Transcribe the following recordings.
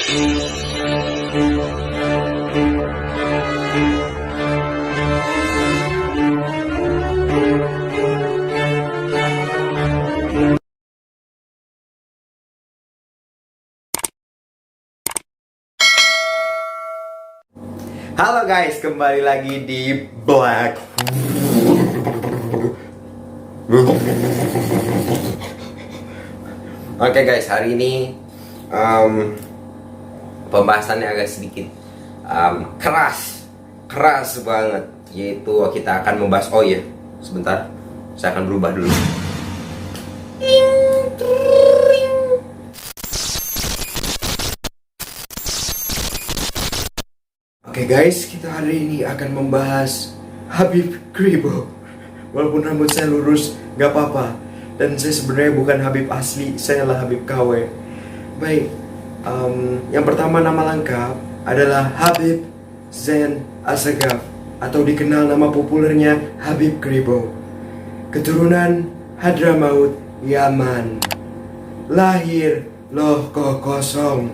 Halo guys, kembali lagi di Black. Oke guys, hari ini pembahasannya agak sedikit keras banget, yaitu kita akan membahas, oh ya, sebentar, saya akan berubah dulu. Oke guys, kita hari ini akan membahas Habib Kribo. Walaupun rambut saya lurus, gak apa-apa. Dan saya sebenarnya bukan Habib asli, saya adalah Habib KW. Baik, yang pertama nama lengkap adalah Habib Zain Assegaf, atau dikenal nama populernya Habib Kribo. Keturunan Hadramaut, Yaman. Lahir Lohko kosong.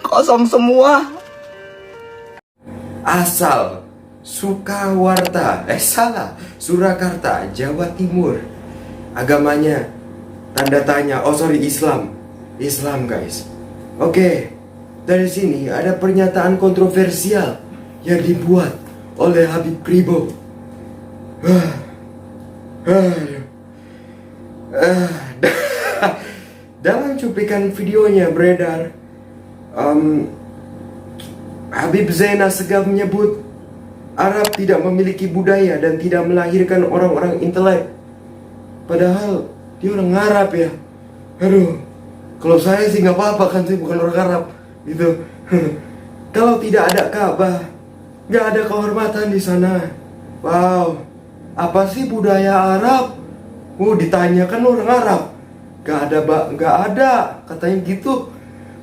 Kosong semua. Asal Surakarta, Jawa Timur. Agamanya tanda tanya, Islam guys. Oke, dari sini ada pernyataan kontroversial yang dibuat oleh Habib Kribo. Dalam cuplikan videonya beredar, Habib Zain Assegaf menyebut Arab tidak memiliki budaya dan tidak melahirkan orang-orang intelek. Padahal dia orang Arab ya. Aduh, kalau saya sih nggak apa-apa kan, saya bukan orang Arab gitu. Kalau tidak ada Ka'bah, nggak ada kehormatan di sana. Wow, apa sih budaya Arab? Ditanyakan orang Arab, nggak ada katanya gitu.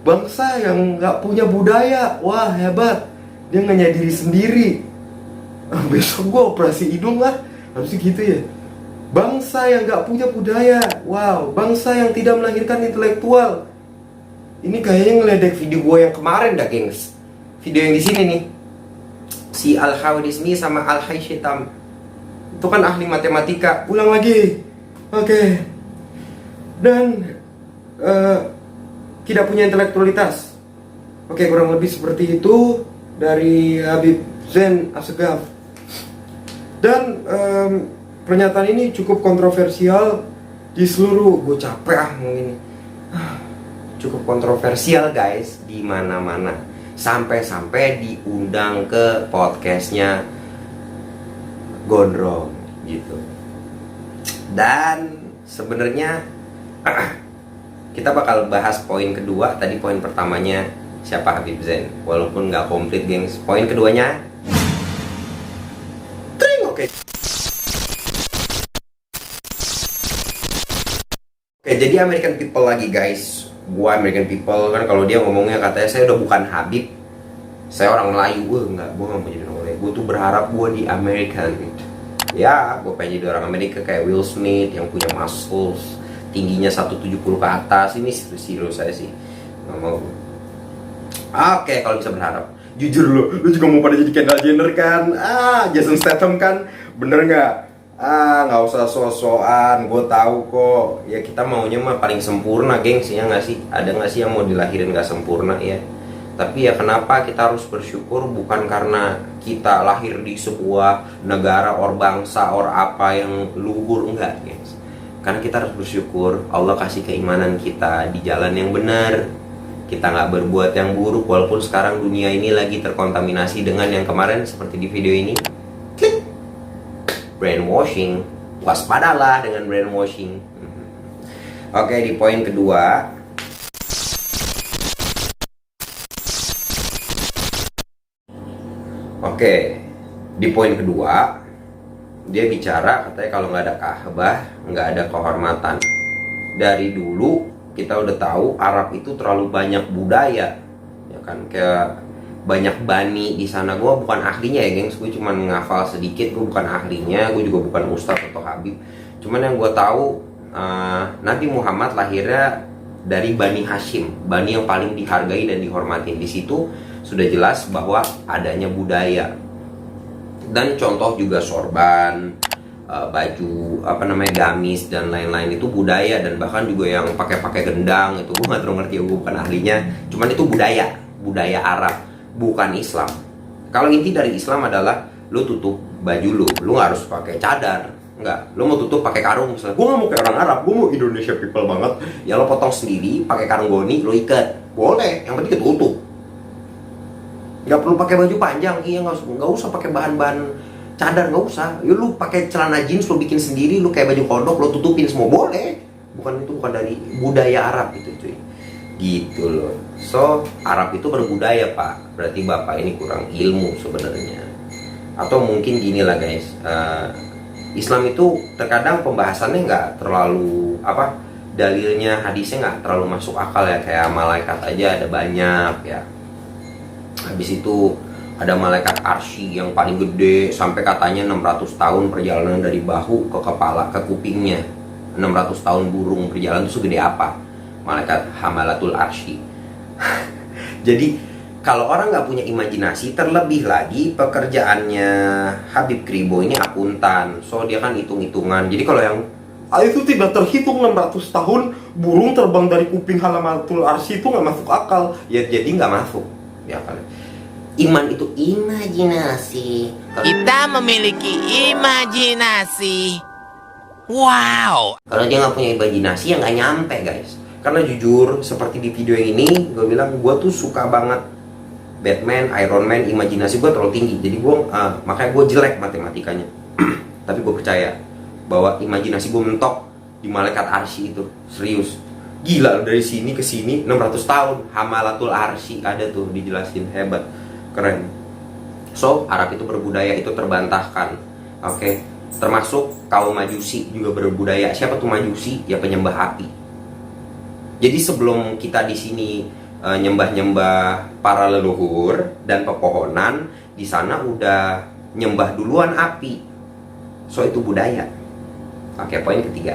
Bangsa yang nggak punya budaya, wah hebat, dia nggak nyadiri sendiri. Besok gue operasi hidung lah, harusnya gitu ya. Bangsa yang nggak punya budaya, wow, bangsa yang tidak melahirkan intelektual. Ini kayaknya ngeledek video gue yang kemarin dah gengs. Video yang di sini nih, si Al-Khawarizmi sama Al-Haytham itu kan ahli matematika. Ulang lagi, oke. Dan tidak punya intelektualitas. Oke, kurang lebih seperti itu dari Habib Zain Assegaf. Dan pernyataan ini cukup kontroversial di seluruh, gue capek ngomong ini. Cukup kontroversial guys, di mana-mana. Sampai-sampai diundang ke podcastnya Gondrong gitu. Dan sebenarnya kita bakal bahas poin kedua. Tadi poin pertamanya siapa Habib Zain, walaupun nggak komplit gengs. Poin keduanya, oke. Oke, jadi American people lagi guys. Gua American people kan, kalau dia ngomongnya katanya saya udah bukan Habib, saya orang Melayu. Gua nggak mau jadi orang Melayu. Gua tuh berharap gua di Amerika gitu. Ya, gua pengen jadi orang Amerika kayak Will Smith yang punya muscles, tingginya 170 ke atas. Ini serius saya sih nggak mau. Oke, kalau bisa berharap. Jujur lu juga mau pada jadi Kendall Jenner kan? Jason Statham kan? Bener nggak? Nggak usah so-soan, gue tahu kok. Ya kita maunya mah paling sempurna gengsi, ya nggak sih? Ada nggak sih yang mau dilahirin nggak sempurna ya? Tapi ya kenapa kita harus bersyukur? Bukan karena kita lahir di sebuah negara or bangsa or apa yang luhur, enggak gengs. Karena kita harus bersyukur Allah kasih keimanan kita di jalan yang benar. Kita nggak berbuat yang buruk, walaupun sekarang dunia ini lagi terkontaminasi dengan yang kemarin seperti di video ini. Klik. Brainwashing. Waspadalah dengan brainwashing. Oke, di poin kedua. Oke, di poin kedua dia bicara katanya kalau nggak ada Ka'bah nggak ada kehormatan. Dari dulu kita udah tahu Arab itu terlalu banyak budaya, ya kan, kayak banyak bani di sana. Gue bukan ahlinya ya gengs, gue cuma ngafal sedikit, gue bukan ahlinya, gue juga bukan ustadz atau habib. Cuman yang gue tahu Nabi Muhammad lahirnya dari Bani Hashim, Bani yang paling dihargai dan dihormati. Di situ sudah jelas bahwa adanya budaya. Dan contoh juga sorban, baju apa namanya gamis dan lain-lain itu budaya, dan bahkan juga yang pakai gendang itu gue nggak terlalu ngerti, gue bukan ahlinya, cuman itu budaya Arab, bukan Islam. Kalau inti dari Islam adalah lu tutup baju lu nggak harus pakai cadar, nggak, lu mau tutup pakai karung misalnya. Gue nggak mau kayak orang Arab, gue mau Indonesia people banget, ya lo potong sendiri pakai karung goni, lo ikat, boleh, yang penting tutup. Nggak perlu pakai baju panjang, iya nggak usah pakai bahan-bahan cadar, nggak usah. Ya lu pakai celana jeans lu bikin sendiri, lu kayak baju kodok lu tutupin semua, boleh. Itu bukan dari budaya Arab itu cuy, gitu loh. So Arab itu berbudaya pak, berarti bapak ini kurang ilmu sebenarnya. Atau mungkin gini lah guys, Islam itu terkadang pembahasannya nggak terlalu dalilnya, hadisnya nggak terlalu masuk akal ya, kayak malaikat aja ada banyak ya. Habis itu ada malaikat arsy yang paling gede, sampai katanya 600 tahun perjalanan dari bahu ke kepala ke kupingnya. 600 tahun burung berjalan itu segede apa? Malaikat hamalatul arsy. Jadi kalau orang nggak punya imajinasi, terlebih lagi pekerjaannya Habib Kribo ini akuntan, so dia kan hitung-hitungan. Jadi kalau yang itu tidak terhitung 600 tahun burung terbang dari kuping hamalatul arsy itu nggak masuk akal ya, jadi nggak masuk ya kan. Iman itu imajinasi. Kita memiliki imajinasi. Wow. Kalau dia nggak punya imajinasi ya nggak nyampe guys. Karena jujur seperti di video yang ini gue bilang, gue tuh suka banget Batman, Iron Man, imajinasi gue terlalu tinggi. Jadi gue makanya gue jelek matematikanya. Tapi gue percaya bahwa imajinasi gue mentok di malaikat arsy itu, serius. Gila, dari sini ke sini 600 tahun. Hamalatul arsy ada tuh dijelasin, hebat, keren. So Arab itu berbudaya, itu terbantahkan. Oke. Termasuk kaum Majusi juga berbudaya. Siapa tuh Majusi? Ya penyembah api. Jadi sebelum kita di sini nyembah-nyembah para leluhur dan pepohonan, di sana udah nyembah duluan api. So itu budaya. Oke, poin ketiga.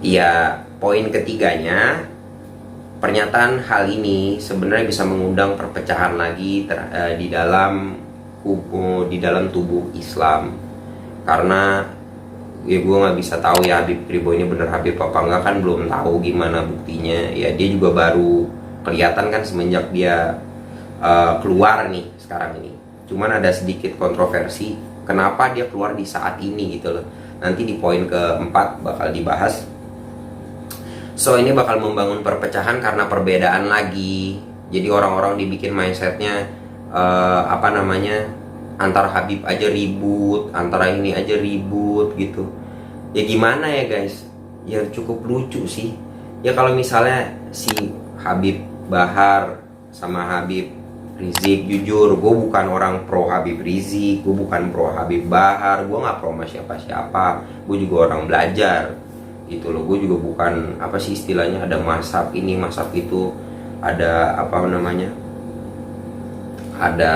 Ya, poin ketiganya, pernyataan hal ini sebenarnya bisa mengundang perpecahan lagi di dalam tubuh Islam. Karena ya gue nggak bisa tahu ya Habib Kribo ini bener Habib apa enggak, kan belum tahu gimana buktinya. Ya dia juga baru kelihatan kan semenjak dia keluar nih sekarang ini. Cuman ada sedikit kontroversi kenapa dia keluar di saat ini gitu loh. Nanti di poin keempat bakal dibahas. So ini bakal membangun perpecahan karena perbedaan lagi. Jadi orang-orang dibikin mindsetnya antara Habib aja ribut, antara ini aja ribut gitu. Ya gimana ya guys? Ya cukup lucu sih. Ya kalau misalnya si Habib Bahar sama Habib Rizik, jujur gue bukan orang pro Habib Rizik, gue bukan pro Habib Bahar, gue nggak pro sama siapa-siapa. Gue juga orang belajar gitu loh. Gue juga bukan istilahnya ada mazhab ini mazhab itu, ada ada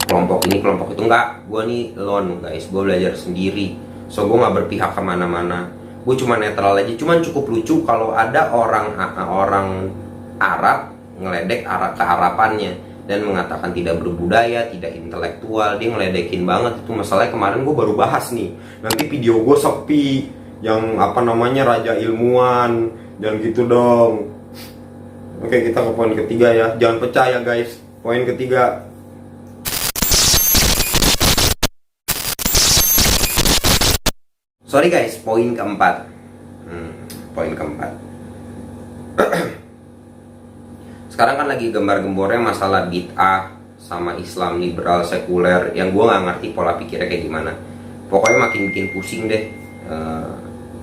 kelompok ini kelompok itu. Enggak, gue nih lone guys, gue belajar sendiri. So gue nggak berpihak kemana-mana, gue cuma netral aja. Cuman cukup lucu kalau ada orang Arab ngeledek kearapannya dan mengatakan tidak berbudaya, tidak intelektual. Dia ngeledekin banget itu. Masalahnya kemarin gue baru bahas nih, nanti video gue sepi yang raja ilmuwan, jangan gitu dong. Oke, kita ke poin ketiga ya, jangan pecah ya guys. Poin ketiga, sorry guys, poin keempat. Poin keempat. Sekarang kan lagi gembar-gembornya masalah bid'ah sama Islam liberal sekuler, yang gue nggak ngerti pola pikirnya kayak gimana. Pokoknya makin bikin pusing deh.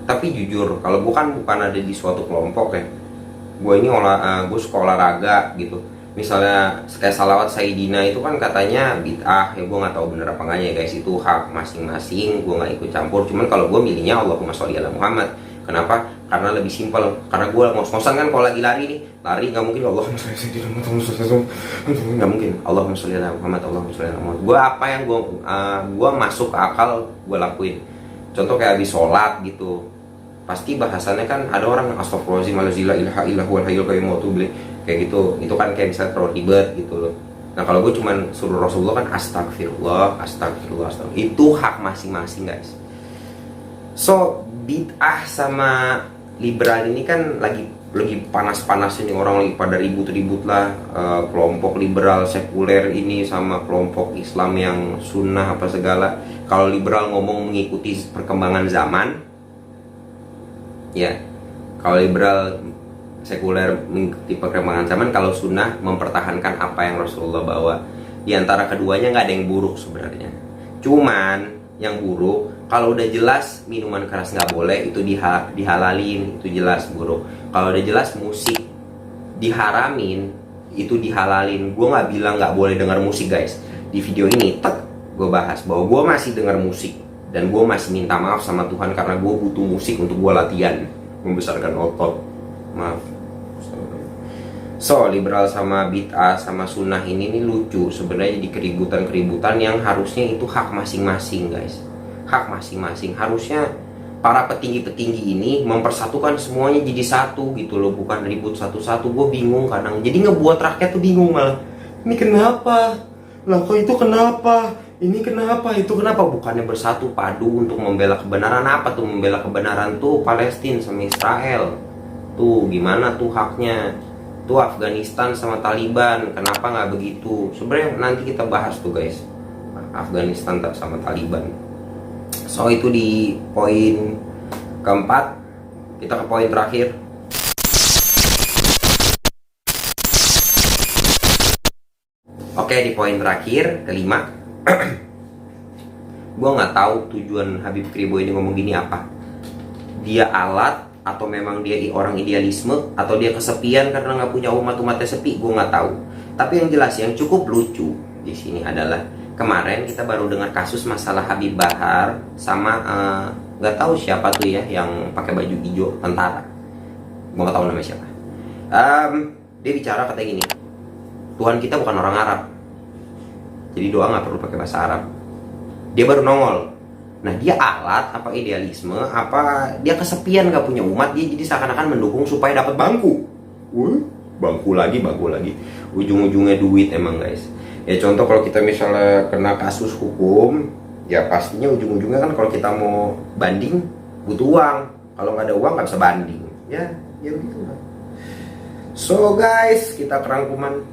Tapi jujur, kalau gue kan bukan ada di suatu kelompok ya. Gue ini gue suka olahraga gitu. Misalnya kayak salawat Sayyidina itu kan katanya bid'ah, ya gue nggak tahu bener apa enggaknya ya guys. Itu hak masing-masing, gue nggak ikut campur. Cuman kalau gue milihnya Allahumma sholli ala Muhammad. Kenapa? Karena lebih simpel. Karena gue ngos-ngosan kan kalau lagi lari nih, lari nggak mungkin Allahumma sholli ala Sayyidina, nggak mungkin Allahumma sholli ala Muhammad, Allahumma sholli ala Muhammad. Gue apa yang gue masuk ke akal gue lakuin. Contoh kayak habis sholat gitu, pasti bahasannya kan ada orang astagfirullahaladzim la ilaha illa huwal hayyul qayyum kayak gitu. Itu kan kayak bisa terlalu ribet gitu loh. Nah kalau gue cuman suruh Rasulullah kan astagfirullah, astagfirullah, astagfirullah. Itu hak masing-masing guys. So bid'ah sama liberal ini kan lagi panas-panas ini, orang lagi pada ribut-ribut lah, kelompok liberal sekuler ini sama kelompok Islam yang sunnah apa segala. Kalau liberal ngomong mengikuti perkembangan zaman, ya. Kalau liberal sekuler mengikuti perkembangan zaman, kalau sunnah mempertahankan apa yang Rasulullah bawa. Di antara keduanya nggak ada yang buruk sebenarnya. Cuman yang buruk kalau udah jelas minuman keras nggak boleh, itu dihalalin, itu jelas buruk. Kalau udah jelas musik diharamin, itu dihalalin. Gue nggak bilang nggak boleh dengar musik guys. Di video ini gue bahas bahwa gue masih dengar musik dan gue masih minta maaf sama Tuhan karena gue butuh musik untuk gue latihan membesarkan otot. Maaf. So liberal sama bid'ah sama sunnah ini nih lucu sebenarnya, di keributan yang harusnya itu hak masing-masing guys. Hak masing-masing. Harusnya para petinggi-petinggi ini mempersatukan semuanya jadi satu gitu loh, bukan ribut satu-satu. Gue bingung kadang, jadi ngebuat rakyat tuh bingung malah. Ini kenapa? Lah kok itu kenapa? Ini kenapa? Itu kenapa? Bukannya bersatu padu untuk membela kebenaran. Apa tuh membela kebenaran tuh? Palestina sama Israel. Tuh gimana tuh haknya? Tuh Afghanistan sama Taliban. Kenapa nggak begitu? Sebenarnya nanti kita bahas tuh guys, Afghanistan sama Taliban. So itu di poin keempat. Kita ke poin terakhir. Oke, di poin terakhir kelima. Gue nggak tahu tujuan Habib Kribo ini ngomong gini apa. Dia alat atau memang dia orang idealisme, atau dia kesepian karena nggak punya umatnya sepi. Gue nggak tahu. Tapi yang jelas yang cukup lucu di sini adalah kemarin kita baru dengar kasus masalah Habib Bahar sama nggak tahu siapa tuh ya yang pakai baju hijau, tentara. Gue nggak tahu namanya siapa. Dia bicara katanya gini, Tuhan kita bukan orang Arab, jadi doa nggak perlu pakai bahasa Arab. Dia baru nongol. Nah dia alat apa idealisme, apa dia kesepian nggak punya umat, dia jadi seakan-akan mendukung supaya dapat bangku. Bangku lagi. Ujung-ujungnya duit emang guys. Ya contoh kalau kita misalnya kena kasus hukum, ya pastinya ujung-ujungnya kan kalau kita mau banding butuh uang. Kalau nggak ada uang nggak bisa banding. Ya begitu lah. So guys, kita kerangkuman.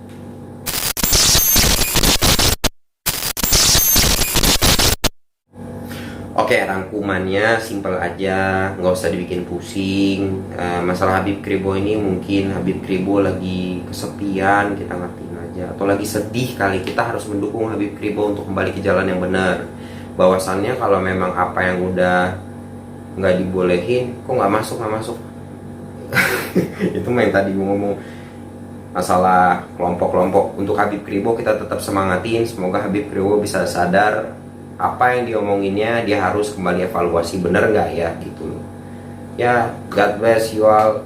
Oke, rangkumannya simpel aja, nggak usah dibikin pusing. Masalah Habib Kribo ini mungkin Habib Kribo lagi kesepian, kita ngertiin aja. Atau lagi sedih kali, kita harus mendukung Habib Kribo untuk kembali ke jalan yang benar. Bahwasannya kalau memang apa yang udah nggak dibolehin, kok nggak masuk. Itu main tadi gue ngomong masalah kelompok-kelompok. Untuk Habib Kribo kita tetap semangatin, semoga Habib Kribo bisa sadar apa yang diomonginnya, dia harus kembali evaluasi bener nggak ya gitu loh. Ya God bless you all.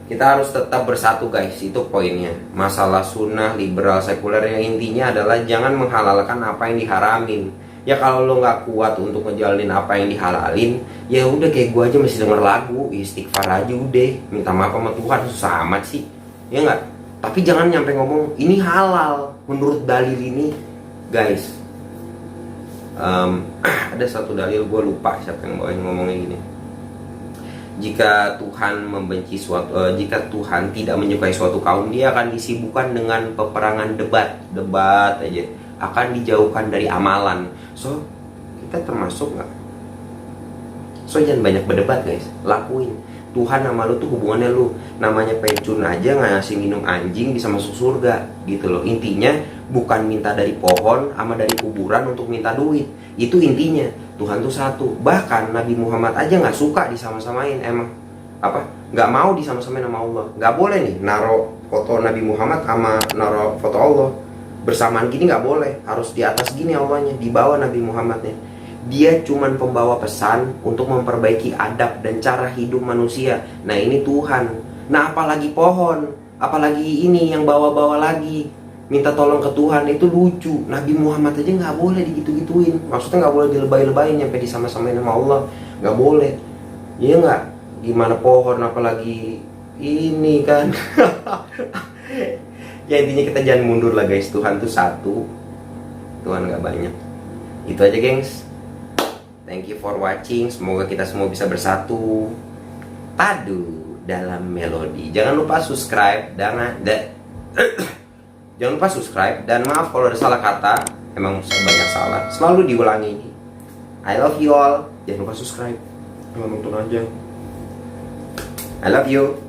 Kita harus tetap bersatu guys, itu poinnya. Masalah sunnah, liberal, sekuler yang intinya adalah jangan menghalalkan apa yang diharamin. Ya kalau lo nggak kuat untuk ngejalanin apa yang dihalalin, ya udah kayak gue aja masih denger lagu, istighfar aja udah, minta maaf sama Tuhan, susah amat sih, ya nggak? Tapi jangan nyampe ngomong ini halal menurut dalil ini guys. Ada satu dalil, gue lupa siapa yang bawain ngomongnya gini. Jika Tuhan membenci jika Tuhan tidak menyukai suatu kaum, dia akan disibukkan dengan peperangan debat aja, akan dijauhkan dari amalan. So kita termasuk nggak? So jangan banyak berdebat guys, lakuin. Tuhan sama lu tuh hubungannya lu, namanya pencun aja ngasih minum anjing bisa masuk surga gitu loh. Intinya bukan minta dari pohon sama dari kuburan untuk minta duit. Itu intinya, Tuhan tuh satu. Bahkan Nabi Muhammad aja nggak suka disama-samain, emang apa? Nggak mau disama-samain sama Allah. Nggak boleh nih naro foto Nabi Muhammad sama naro foto Allah bersamaan gini, nggak boleh. Harus di atas gini Allahnya, di bawah Nabi Muhammadnya. Dia cuman pembawa pesan untuk memperbaiki adab dan cara hidup manusia. Nah ini Tuhan. Nah apalagi pohon, apalagi ini yang bawa-bawa lagi. minta tolong ke Tuhan itu lucu. Nabi Muhammad aja nggak boleh digitu-gituin. Maksudnya nggak boleh dilebay-lebayin sampai disama-samain sama Allah. Nggak boleh. Iya nggak? Gimana pohon apalagi ini kan. Ya intinya kita jangan mundur lah guys. Tuhan tuh satu. Tuhan nggak banyak. Itu aja gengs. Thank you for watching. Semoga kita semua bisa bersatu padu dalam melodi. Jangan lupa subscribe. Jangan lupa subscribe. Dan maaf kalau ada salah kata. Emang saya banyak salah. Selalu diulangi. I love you all. Jangan lupa subscribe. Nonton aja. I love you.